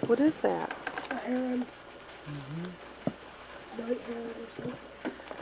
What is that? A heron. Night heron or something.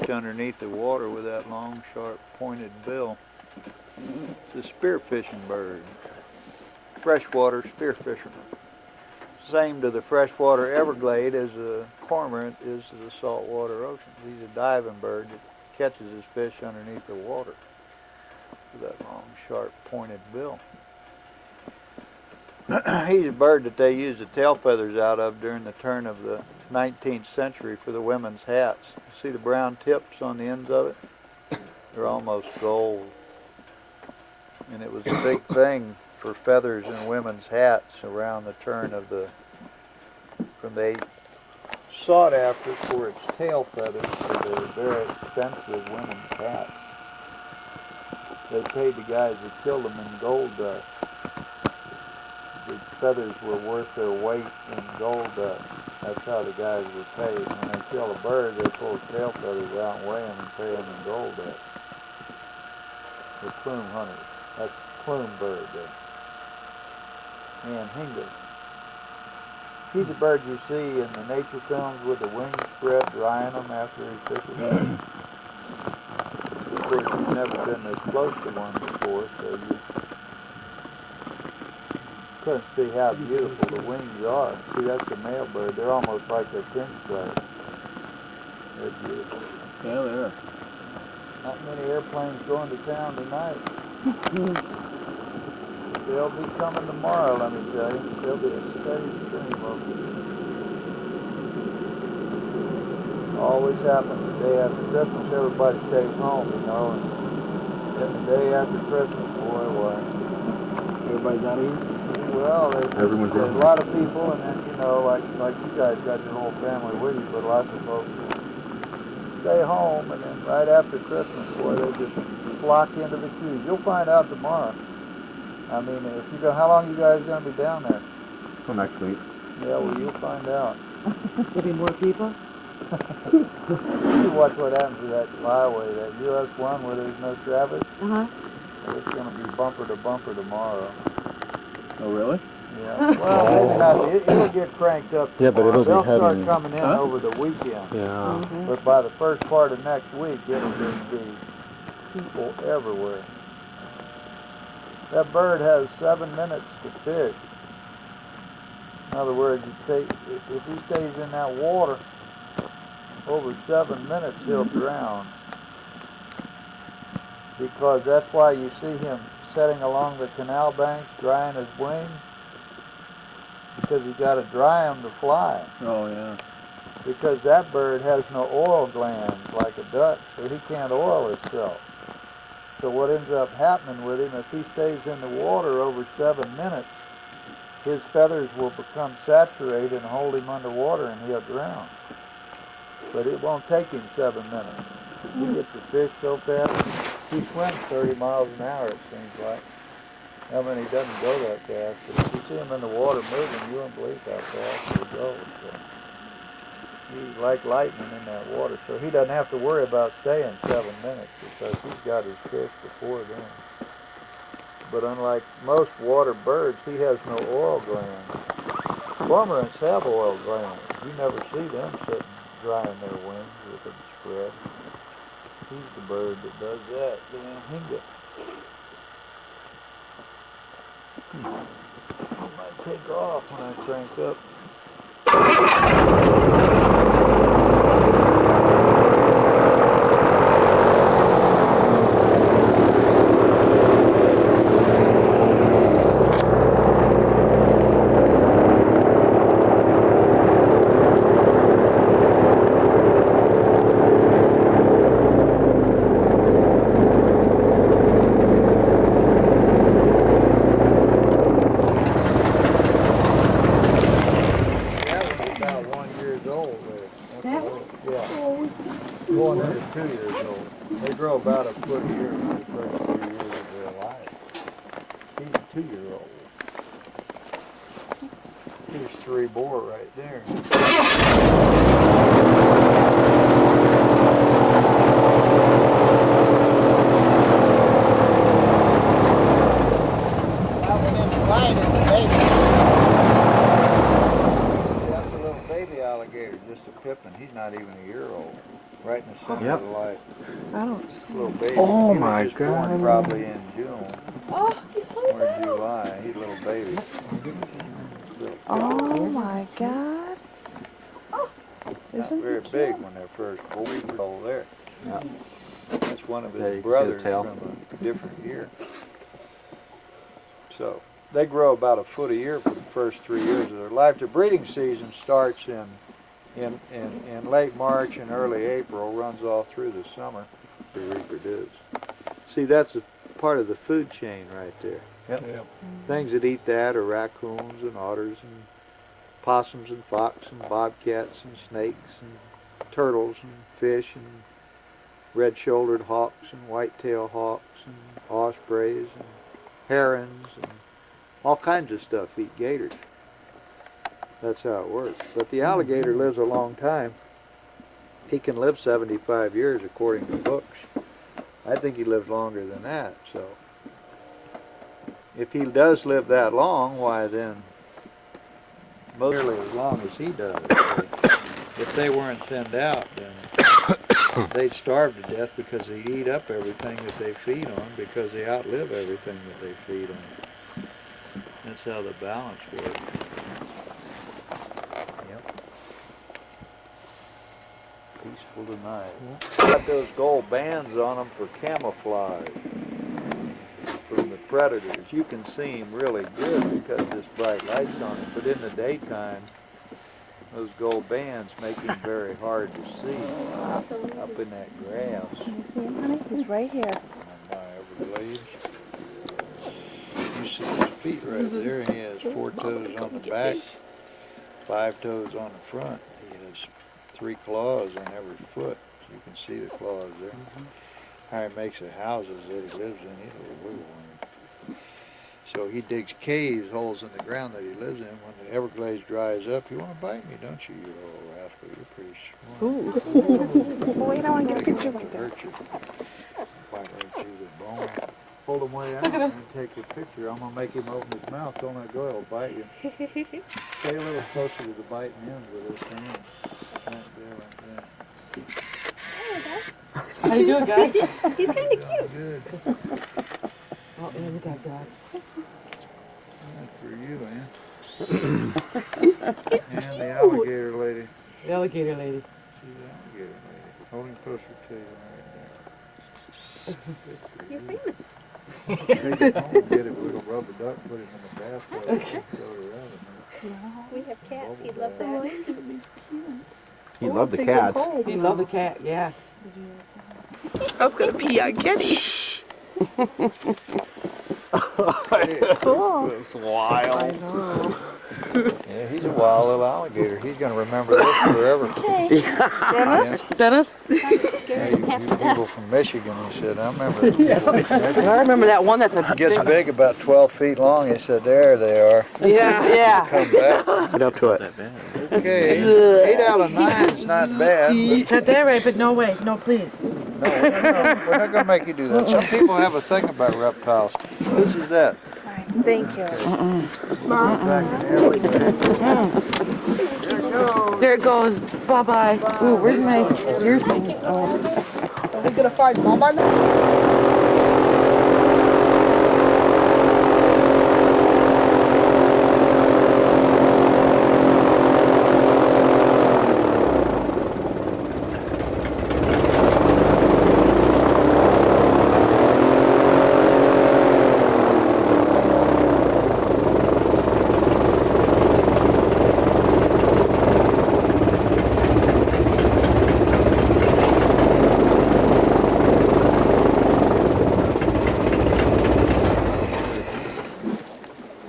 It's underneath the water with that long, sharp, pointed bill. It's a spearfishing bird. Freshwater spearfisher. Same to the freshwater Everglade as a cormorant is to the saltwater ocean. He's a diving bird that catches his fish underneath the water with that long, sharp, pointed bill. He's a bird that they used the tail feathers out of during the turn of the 19th century for the women's hats. See the brown tips on the ends of it? They're almost gold. And it was a big thing for feathers in women's hats around the turn of the, when they sought after for its tail feathers for their very expensive women's hats. They paid the guys that killed them in gold dust. The feathers were worth their weight in gold dust. That's how the guys were paid. When they kill a bird, they pull the tail feathers out and weigh them and pay them in gold dust. The plume hunters. That's plume bird there. And hinga. He's a bird you see in the nature films with the wings spread, drying them after he fishes them. Of course, you've never been this close to one before, so you couldn't see how beautiful the wings are. See, that's the male bird. They're almost like they're pinstripe. They're beautiful. Yeah, they are. Not many airplanes going to town tonight. They'll be coming tomorrow, let me tell you. There'll be a steady stream of them. Always happens the day after Christmas. Everybody stays home, you know. And then the day after Christmas, boy, what? Everybody's out of here? Well, there's a in. lot of people, and then, you know, like you guys got your whole family with you, but lots of folks stay home, and then right after Christmas, boy, they just flock into the queues. You'll find out tomorrow. I mean, if you go, how long you guys going to be down there? Till next week. Yeah, well, you'll find out. There'll be more people? You watch what happens to that flyway, that US 1 where there's no traffic. Uh-huh. It's going to be bumper to bumper tomorrow. Oh, really? Yeah. Well, maybe not. It'll get cranked up tomorrow. Yeah, but it'll be They'll heavy. start coming in Huh? over the weekend. Yeah. Mm-hmm. But by the first part of next week, it'll just be people everywhere. That bird has 7 minutes to fish. In other words, if he stays in that water over 7 minutes, he'll drown. Because that's why you see him setting along the canal banks, drying his wings. Because you got to dry them to fly. Oh, yeah. Because that bird has no oil glands like a duck, so he can't oil himself. So what ends up happening with him, if he stays in the water over 7 minutes, his feathers will become saturated and hold him underwater and he'll drown. But it won't take him 7 minutes. He gets the fish so fast, he swims 30 miles an hour, it seems like. I mean, he doesn't go that fast, but if you see him in the water moving, you won't believe how fast he goes. So he's like lightning in that water, so he doesn't have to worry about staying 7 minutes because he's got his fish before then. But unlike most water birds, he has no oil glands. Cormorants have oil glands. You never see them sitting drying their wings with them spread. He's the bird that does that, the anhinga. I might take off when I crank up. Going into 2 years old. They grow about a foot a year for the first 3 years of their life. He's a 2-year-old. Here's 3 boar right there. That one in the light is the baby. Pippin. He's not even a year old. Right in the center Yep. of the light. I don't see Little it. baby. Oh he my was just born God. probably in June Oh, he's so or little. July. He's a little baby. Little Oh my God. not Isn't very he big cute? when they're first born. Oh, there. Yeah. That's one of Yeah, you his can see the brothers tail. from a different year. So they grow about a foot a year for the first 3 years of their life. The breeding season starts in late March and early April, runs all through the summer to reproduce. See, that's a part of the food chain right there. Yep. Things that eat that are raccoons and otters and possums and fox and bobcats and snakes and turtles and fish and red-shouldered hawks and white-tailed hawks and ospreys and herons and all kinds of stuff eat gators. That's how it works. But the alligator lives a long time. He can live 75 years according to books. I think he lives longer than that. So if he does live that long, why then nearly as long as he does. So if they weren't thinned out, then they'd starve to death because they eat up everything that they feed on because they outlive everything that they feed on. That's how the balance works. Yep. Peaceful tonight. Got those gold bands on them for camouflage from the predators. You can see him really good because this bright light's on him, but in the daytime, those gold bands make him very hard to see up in that grass. Can you see him, honey? He's right here. On my Everglades. You see his feet right there. He has 4 toes on the back, 5 toes on the front. He has 3 claws on every foot. You can see the claws there. How he makes the houses that he lives in, he's a little wiggle worm. So he digs caves, holes in the ground that he lives in. When the Everglades dries up, you want to bite me, don't you, you little rascal? You're pretty smart. Oh, wait, I want to get a Big picture enough like to that. hurt you. Bite right through the bone. Hold him way out and take your picture. I'm going to make him open his mouth. Don't let go, he'll bite you. Stay a little closer to the biting ends with his hand. Right there, like that. How you doing, guys? He's kind of cute. Good. Oh, yeah, look at that. That's for you, Ann. And the alligator lady. The alligator lady. She's the alligator lady. Hold him closer to you right there. You're famous. Take it home, get it with a rubber duck, put it in the bathtub, and throw it around. We have cats. He'd love that. He loved the cats. He loved the cat, yeah. I was gonna pee on Kenny. Cool. It's wild. I know. Yeah, he's a wild little alligator. He's going to remember this forever. Dennis? Dennis? Hey, you people from Michigan, he said, I remember the people from Michigan. I remember that one that's a Gets big, about 12 feet long. He said, there they are. Yeah. Come back. Get up to it. Okay, 8 out of 9 is not bad. That's all right, but no way. No, please. No, we're not going to make you do that. Some people have a thing about reptiles. This is that. Thank you. Back in the Everglades. There it goes. Bye-bye. Ooh, where's my ear things? Oh. Are we gonna find Mama now?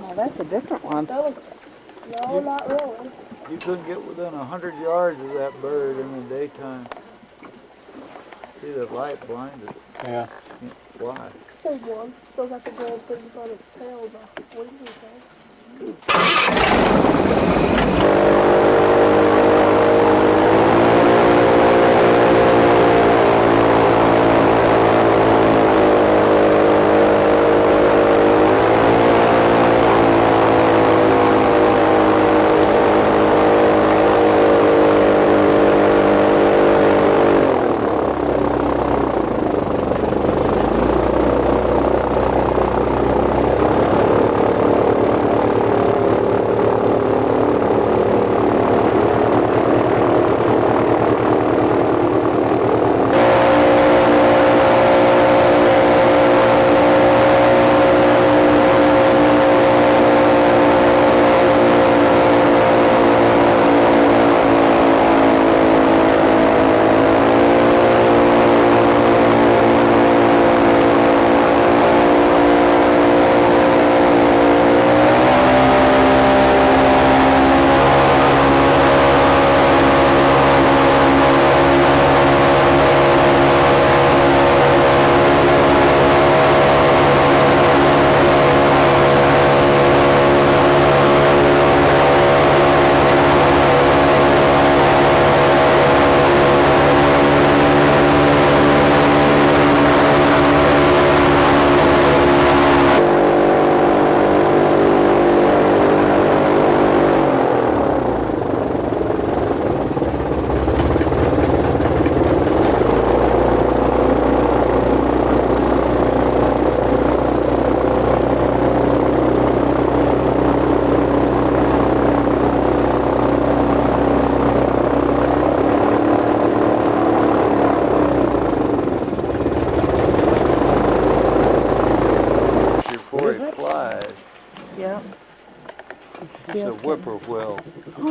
Oh, that's a different one. That looks, no, not really. You couldn't get within 100 yards of that bird in the daytime. See, the light blinded it. Yeah. Can't fly. Still warm. Still got the gold things on its tail, the wings and stuff.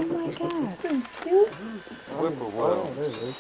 Oh my god. So cute. Whippoorwill.